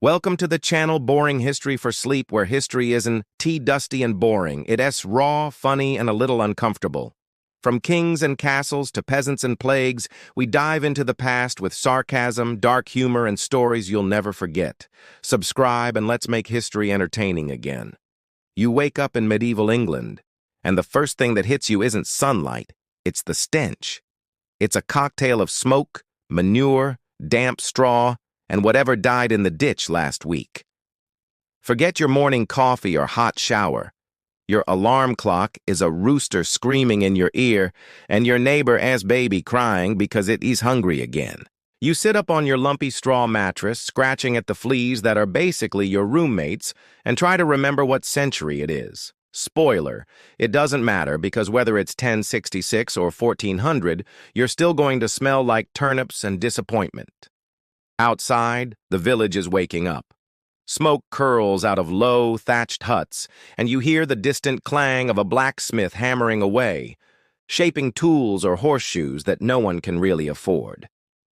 Welcome to the channel Boring History for Sleep, where history isn't dusty and boring. It's raw, funny, and a little uncomfortable. From kings and castles to peasants and plagues, we dive into the past with sarcasm, dark humor, and stories you'll never forget. Subscribe and let's make history entertaining again. You wake up in medieval England, and the first thing that hits you isn't sunlight, it's the stench. It's a cocktail of smoke, manure, damp straw, and whatever died in the ditch last week. Forget your morning coffee or hot shower. Your alarm clock is a rooster screaming in your ear, and your neighbor's baby crying because it is hungry again. You sit up on your lumpy straw mattress, scratching at the fleas that are basically your roommates, and try to remember what century it is. Spoiler, it doesn't matter because whether it's 1066 or 1400, you're still going to smell like turnips and disappointment. Outside, the village is waking up. Smoke curls out of low, thatched huts, and you hear the distant clang of a blacksmith hammering away, shaping tools or horseshoes that no one can really afford.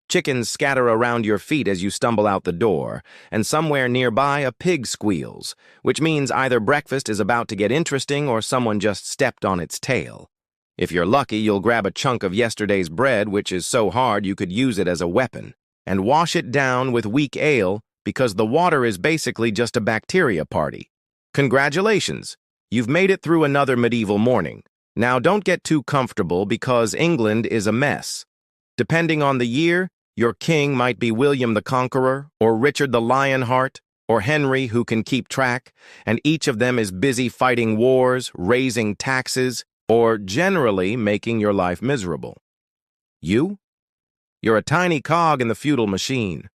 Chickens scatter around your feet as you stumble out the door, and somewhere nearby a pig squeals, which means either breakfast is about to get interesting or someone just stepped on its tail. If you're lucky, you'll grab a chunk of yesterday's bread, which is so hard you could use it as a weapon, and wash it down with weak ale because the water is basically just a bacteria party. Congratulations! You've made it through another medieval morning. Now don't get too comfortable because England is a mess. Depending on the year, your king might be William the Conqueror, or Richard the Lionheart, or Henry who can keep track, and each of them is busy fighting wars, raising taxes, or generally making your life miserable. You? You're a tiny cog in the feudal machine.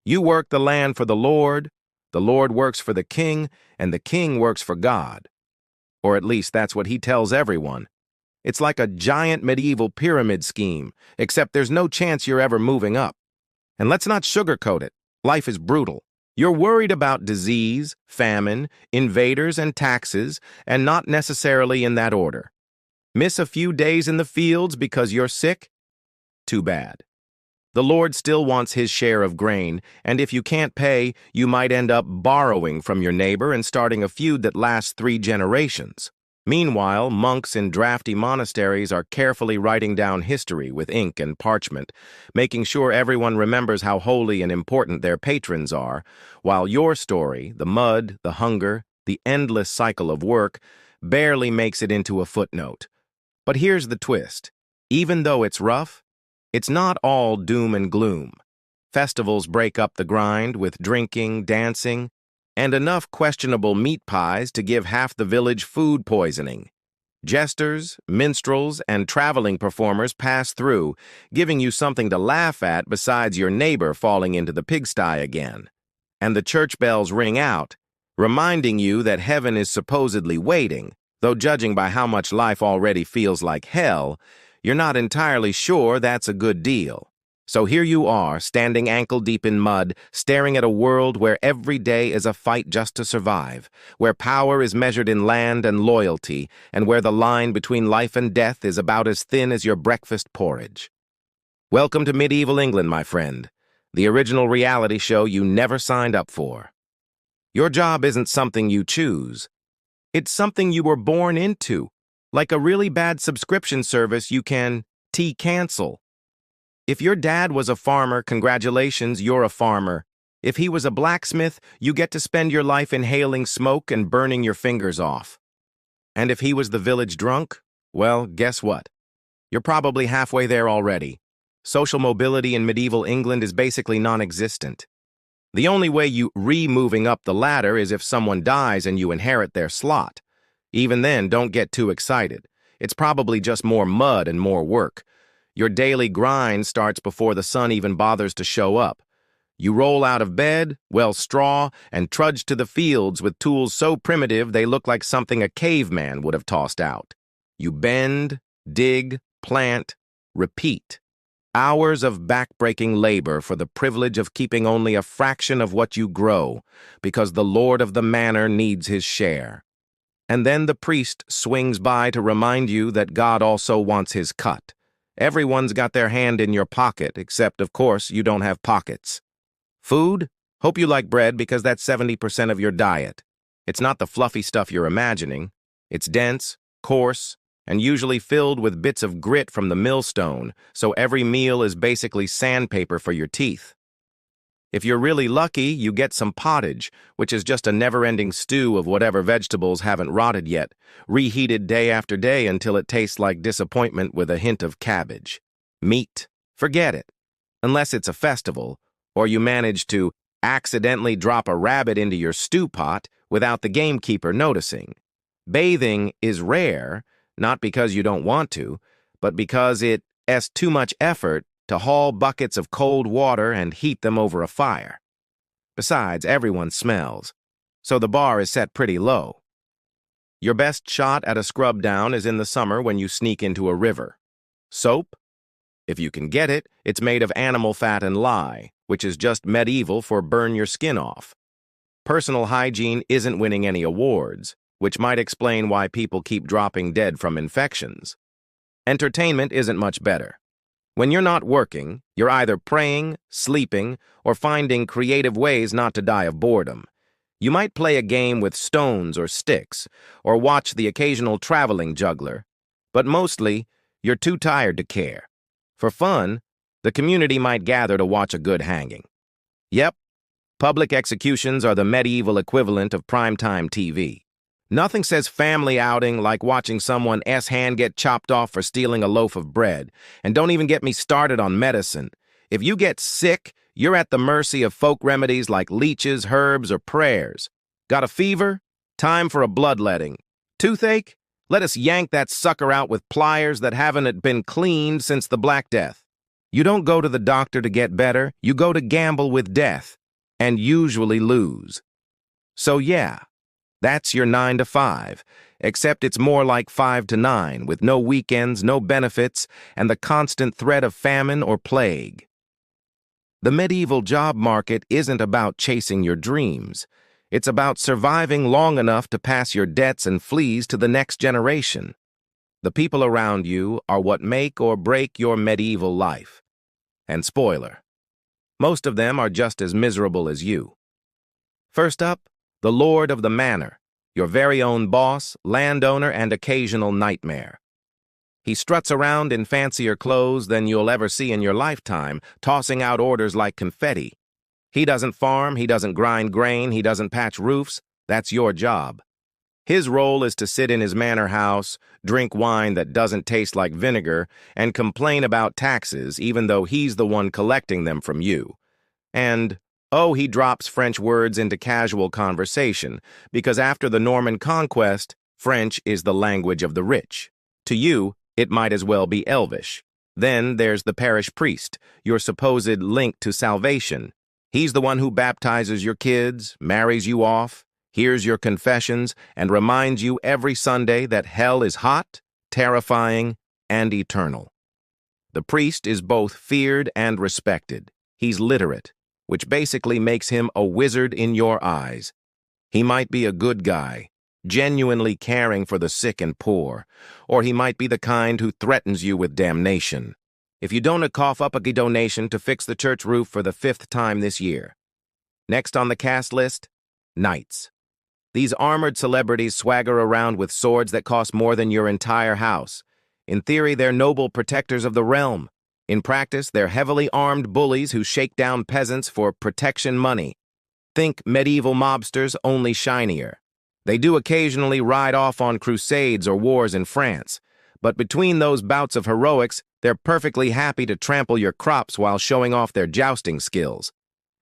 You work the land for the Lord works for the king, and the king works for God. Or at least that's what he tells everyone. It's like a giant medieval pyramid scheme, except there's no chance you're ever moving up. And let's not sugarcoat it. Life is brutal. You're worried about disease, famine, invaders, and taxes, and not necessarily in that order. Miss a few days in the fields because you're sick? Too bad. The Lord still wants his share of grain, and if you can't pay, you might end up borrowing from your neighbor and starting a feud that lasts 3 generations. Meanwhile, monks in drafty monasteries are carefully writing down history with ink and parchment, making sure everyone remembers how holy and important their patrons are, while your story, the mud, the hunger, the endless cycle of work, barely makes it into a footnote. But here's the twist. Even though it's rough, it's not all doom and gloom. Festivals break up the grind with drinking, dancing, and enough questionable meat pies to give half the village food poisoning. Jesters, minstrels, and traveling performers pass through, giving you something to laugh at besides your neighbor falling into the pigsty again. And the church bells ring out, reminding you that heaven is supposedly waiting, though judging by how much life already feels like hell, you're not entirely sure that's a good deal. So here you are, standing ankle-deep in mud, staring at a world where every day is a fight just to survive, where power is measured in land and loyalty, and where the line between life and death is about as thin as your breakfast porridge. Welcome to medieval England, my friend, the original reality show you never signed up for. Your job isn't something you choose. It's something you were born into. Like a really bad subscription service you can cancel. If your dad was a farmer, congratulations, you're a farmer. If he was a blacksmith, you get to spend your life inhaling smoke and burning your fingers off. And if he was the village drunk, well, guess what? You're probably halfway there already. Social mobility in medieval England is basically non-existent. The only way you moving up the ladder is if someone dies and you inherit their slot. Even then, don't get too excited. It's probably just more mud and more work. Your daily grind starts before the sun even bothers to show up. You roll out of bed, well straw, and trudge to the fields with tools so primitive they look like something a caveman would have tossed out. You bend, dig, plant, repeat. Hours of back-breaking labor for the privilege of keeping only a fraction of what you grow, because the lord of the manor needs his share. And then the priest swings by to remind you that God also wants his cut. Everyone's got their hand in your pocket, except, of course, you don't have pockets. Food? Hope you like bread because that's 70% of your diet. It's not the fluffy stuff you're imagining. It's dense, coarse, and usually filled with bits of grit from the millstone, so every meal is basically sandpaper for your teeth. If you're really lucky, you get some pottage, which is just a never-ending stew of whatever vegetables haven't rotted yet, reheated day after day until it tastes like disappointment with a hint of cabbage. Meat, forget it. Unless it's a festival, or you manage to accidentally drop a rabbit into your stew pot without the gamekeeper noticing. Bathing is rare, not because you don't want to, but because it's too much effort to haul buckets of cold water and heat them over a fire. Besides, everyone smells, so the bar is set pretty low. Your best shot at a scrub down is in the summer when you sneak into a river. Soap? If you can get it, it's made of animal fat and lye, which is just medieval for burn your skin off. Personal hygiene isn't winning any awards, which might explain why people keep dropping dead from infections. Entertainment isn't much better. When you're not working, you're either praying, sleeping, or finding creative ways not to die of boredom. You might play a game with stones or sticks, or watch the occasional traveling juggler, but mostly, you're too tired to care. For fun, the community might gather to watch a good hanging. Yep, public executions are the medieval equivalent of primetime TV. Nothing says family outing like watching someone's hand get chopped off for stealing a loaf of bread. And don't even get me started on medicine. If you get sick, you're at the mercy of folk remedies like leeches, herbs, or prayers. Got a fever? Time for a bloodletting. Toothache? Let us yank that sucker out with pliers that haven't been cleaned since the Black Death. You don't go to the doctor to get better, you go to gamble with death, and usually lose. So yeah, that's your 9 to 5, except it's more like 5 to 9, with no weekends, no benefits, and the constant threat of famine or plague. The medieval job market isn't about chasing your dreams. It's about surviving long enough to pass your debts and fleas to the next generation. The people around you are what make or break your medieval life. And spoiler, most of them are just as miserable as you. First up, the Lord of the Manor, your very own boss, landowner, and occasional nightmare. He struts around in fancier clothes than you'll ever see in your lifetime, tossing out orders like confetti. He doesn't farm, he doesn't grind grain, he doesn't patch roofs. That's your job. His role is to sit in his manor house, drink wine that doesn't taste like vinegar, and complain about taxes even though he's the one collecting them from you. And, oh, he drops French words into casual conversation, because after the Norman conquest, French is the language of the rich. To you, it might as well be Elvish. Then there's the parish priest, your supposed link to salvation. He's the one who baptizes your kids, marries you off, hears your confessions, and reminds you every Sunday that hell is hot, terrifying, and eternal. The priest is both feared and respected. He's literate, which basically makes him a wizard in your eyes. He might be a good guy, genuinely caring for the sick and poor, or he might be the kind who threatens you with damnation if you don't cough up a donation to fix the church roof for the 5th time this year. Next on the cast list, knights. These armored celebrities swagger around with swords that cost more than your entire house. In theory, they're noble protectors of the realm. In practice, they're heavily armed bullies who shake down peasants for protection money. Think medieval mobsters, only shinier. They do occasionally ride off on crusades or wars in France, but between those bouts of heroics, they're perfectly happy to trample your crops while showing off their jousting skills.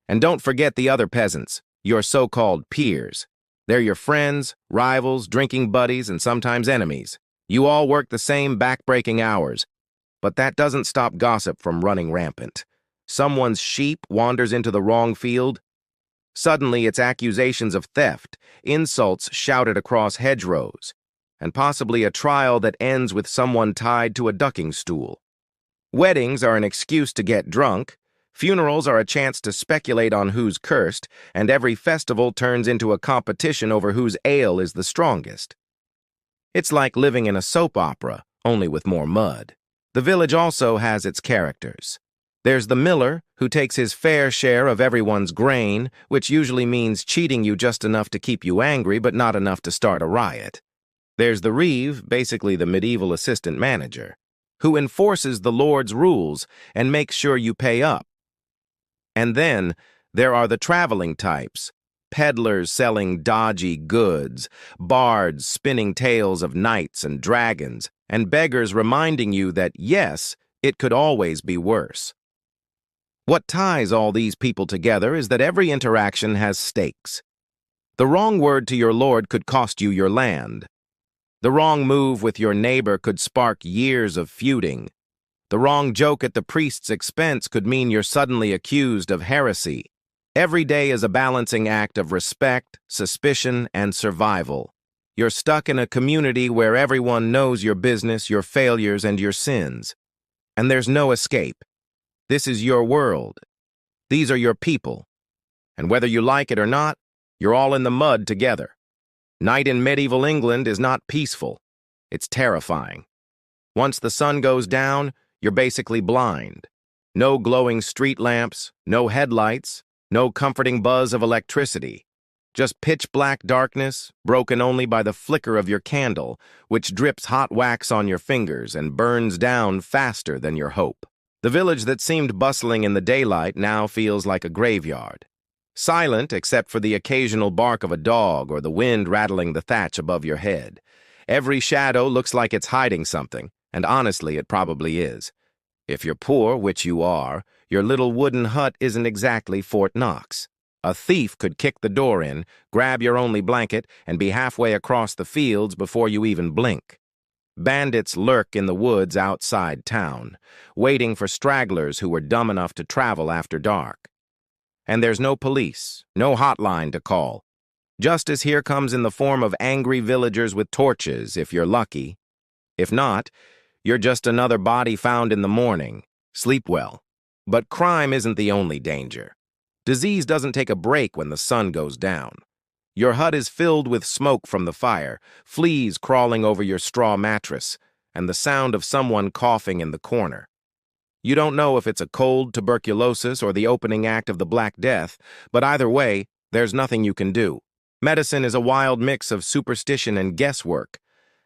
And don't forget the other peasants, your so-called peers. They're your friends, rivals, drinking buddies, and sometimes enemies. You all work the same back-breaking hours, but that doesn't stop gossip from running rampant. Someone's sheep wanders into the wrong field. Suddenly, it's accusations of theft, insults shouted across hedgerows, and possibly a trial that ends with someone tied to a ducking stool. Weddings are an excuse to get drunk, funerals are a chance to speculate on who's cursed, and every festival turns into a competition over whose ale is the strongest. It's like living in a soap opera, only with more mud. The village also has its characters. There's the miller, who takes his fair share of everyone's grain, which usually means cheating you just enough to keep you angry but not enough to start a riot. There's the reeve, basically the medieval assistant manager, who enforces the Lord's rules and makes sure you pay up. And then there are the traveling types, peddlers selling dodgy goods, bards spinning tales of knights and dragons, and beggars reminding you that, yes, it could always be worse. What ties all these people together is that every interaction has stakes. The wrong word to your lord could cost you your land. The wrong move with your neighbor could spark years of feuding. The wrong joke at the priest's expense could mean you're suddenly accused of heresy. Every day is a balancing act of respect, suspicion, and survival. You're stuck in a community where everyone knows your business, your failures, and your sins. And there's no escape. This is your world. These are your people. And whether you like it or not, you're all in the mud together. Night in medieval England is not peaceful. It's terrifying. Once the sun goes down, you're basically blind. No glowing street lamps, no headlights, no comforting buzz of electricity. Just pitch-black darkness, broken only by the flicker of your candle, which drips hot wax on your fingers and burns down faster than your hope. The village that seemed bustling in the daylight now feels like a graveyard. Silent except for the occasional bark of a dog or the wind rattling the thatch above your head. Every shadow looks like it's hiding something, and honestly, it probably is. If you're poor, which you are, your little wooden hut isn't exactly Fort Knox. A thief could kick the door in, grab your only blanket, and be halfway across the fields before you even blink. Bandits lurk in the woods outside town, waiting for stragglers who were dumb enough to travel after dark. And there's no police, no hotline to call. Justice here comes in the form of angry villagers with torches, if you're lucky. If not, you're just another body found in the morning. Sleep well. But crime isn't the only danger. Disease doesn't take a break when the sun goes down. Your hut is filled with smoke from the fire, fleas crawling over your straw mattress, and the sound of someone coughing in the corner. You don't know if it's a cold, tuberculosis, or the opening act of the Black Death, but either way, there's nothing you can do. Medicine is a wild mix of superstition and guesswork.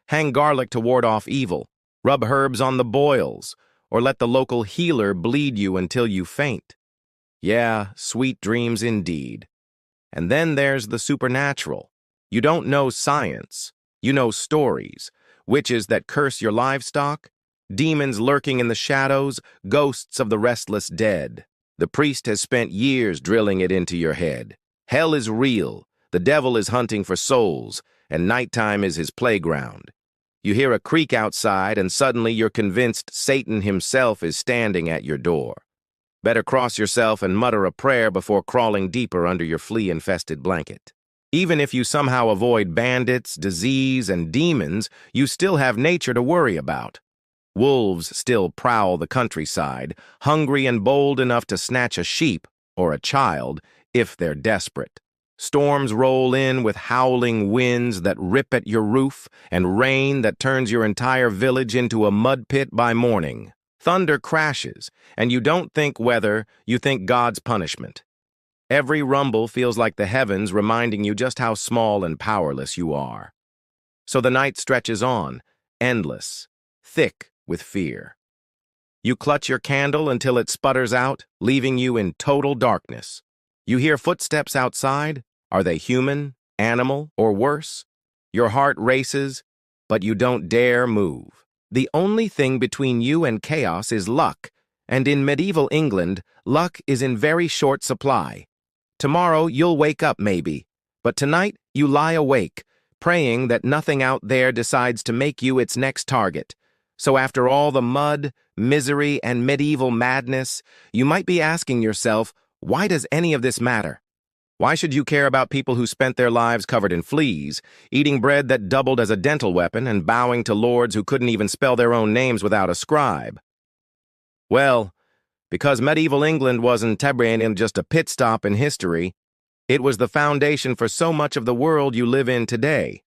Hang garlic to ward off evil, rub herbs on the boils, or let the local healer bleed you until you faint. Yeah, sweet dreams indeed. And then there's the supernatural. You don't know science. You know stories. Witches that curse your livestock, demons lurking in the shadows, ghosts of the restless dead. The priest has spent years drilling it into your head. Hell is real, the devil is hunting for souls, and nighttime is his playground. You hear a creak outside, and suddenly you're convinced Satan himself is standing at your door. Better cross yourself and mutter a prayer before crawling deeper under your flea-infested blanket. Even if you somehow avoid bandits, disease, and demons, you still have nature to worry about. Wolves still prowl the countryside, hungry and bold enough to snatch a sheep or a child if they're desperate. Storms roll in with howling winds that rip at your roof and rain that turns your entire village into a mud pit by morning. Thunder crashes, and you don't think weather, you think God's punishment. Every rumble feels like the heavens reminding you just how small and powerless you are. So the night stretches on, endless, thick with fear. You clutch your candle until it sputters out, leaving you in total darkness. You hear footsteps outside. Are they human, animal, or worse? Your heart races, but you don't dare move. The only thing between you and chaos is luck, and in medieval England, luck is in very short supply. Tomorrow you'll wake up maybe, but tonight you lie awake, praying that nothing out there decides to make you its next target. So after all the mud, misery, and medieval madness, you might be asking yourself, why does any of this matter? Why should you care about people who spent their lives covered in fleas, eating bread that doubled as a dental weapon, and bowing to lords who couldn't even spell their own names without a scribe? Well, because medieval England wasn't just a pit stop in history, it was the foundation for so much of the world you live in today.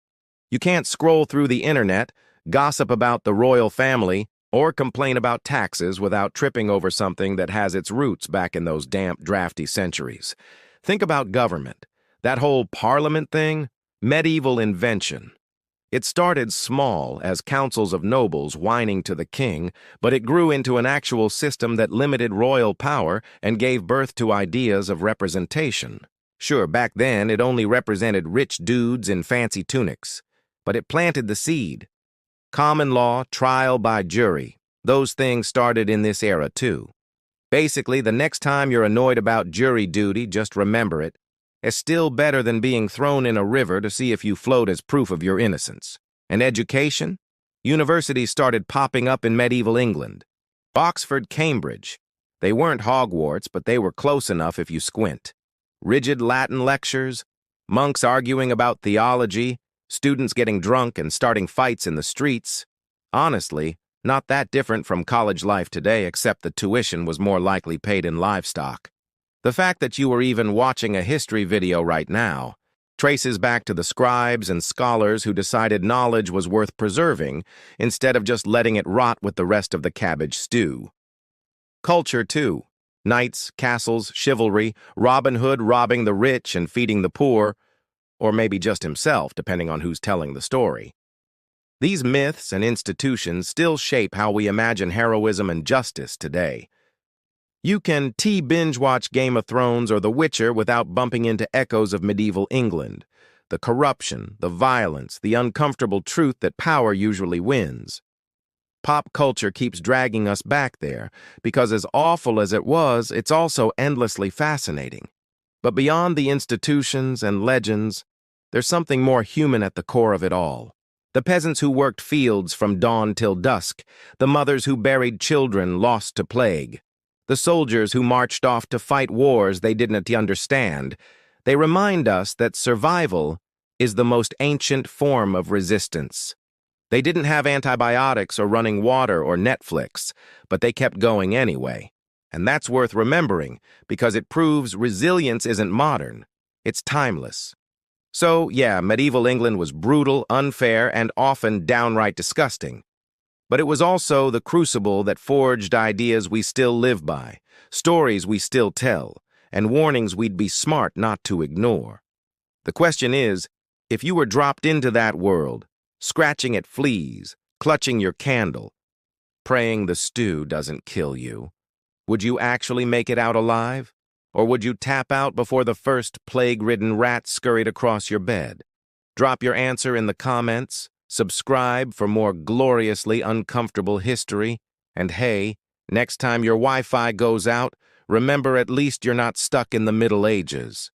You can't scroll through the internet, gossip about the royal family, Or complain about taxes without tripping over something that has its roots back in those damp, drafty centuries. Think about government. That whole parliament thing? Medieval invention. It started small as councils of nobles whining to the king, but it grew into an actual system that limited royal power and gave birth to ideas of representation. Sure, back then it only represented rich dudes in fancy tunics, but it planted the seed. Common law, trial by jury, those things started in this era too. Basically, the next time you're annoyed about jury duty, just remember it. It's still better than being thrown in a river to see if you float as proof of your innocence. And education? Universities started popping up in medieval England. Oxford, Cambridge. They weren't Hogwarts, but they were close enough if you squint. Rigid Latin lectures, monks arguing about theology, students getting drunk and starting fights in the streets. Honestly, not that different from college life today, except the tuition was more likely paid in livestock. The fact that you are even watching a history video right now traces back to the scribes and scholars who decided knowledge was worth preserving instead of just letting it rot with the rest of the cabbage stew. Culture, too. Knights, castles, chivalry, Robin Hood robbing the rich and feeding the poor, or maybe just himself, depending on who's telling the story. These myths and institutions still shape how we imagine heroism and justice today. You can binge-watch Game of Thrones or The Witcher without bumping into echoes of medieval England, the corruption, the violence, the uncomfortable truth that power usually wins. Pop culture keeps dragging us back there, because as awful as it was, it's also endlessly fascinating. But beyond the institutions and legends, there's something more human at the core of it all. The peasants who worked fields from dawn till dusk, the mothers who buried children lost to plague, the soldiers who marched off to fight wars they didn't understand. They remind us that survival is the most ancient form of resistance. They didn't have antibiotics or running water or Netflix, but they kept going anyway. And that's worth remembering because it proves resilience isn't modern, it's timeless. So, yeah, medieval England was brutal, unfair, and often downright disgusting. But it was also the crucible that forged ideas we still live by, stories we still tell, and warnings we'd be smart not to ignore. The question is, if you were dropped into that world, scratching at fleas, clutching your candle, praying the stew doesn't kill you, would you actually make it out alive? Or would you tap out before the first plague-ridden rat scurried across your bed? Drop your answer in the comments, subscribe for more gloriously uncomfortable history, and hey, next time your Wi-Fi goes out, remember at least you're not stuck in the Middle Ages.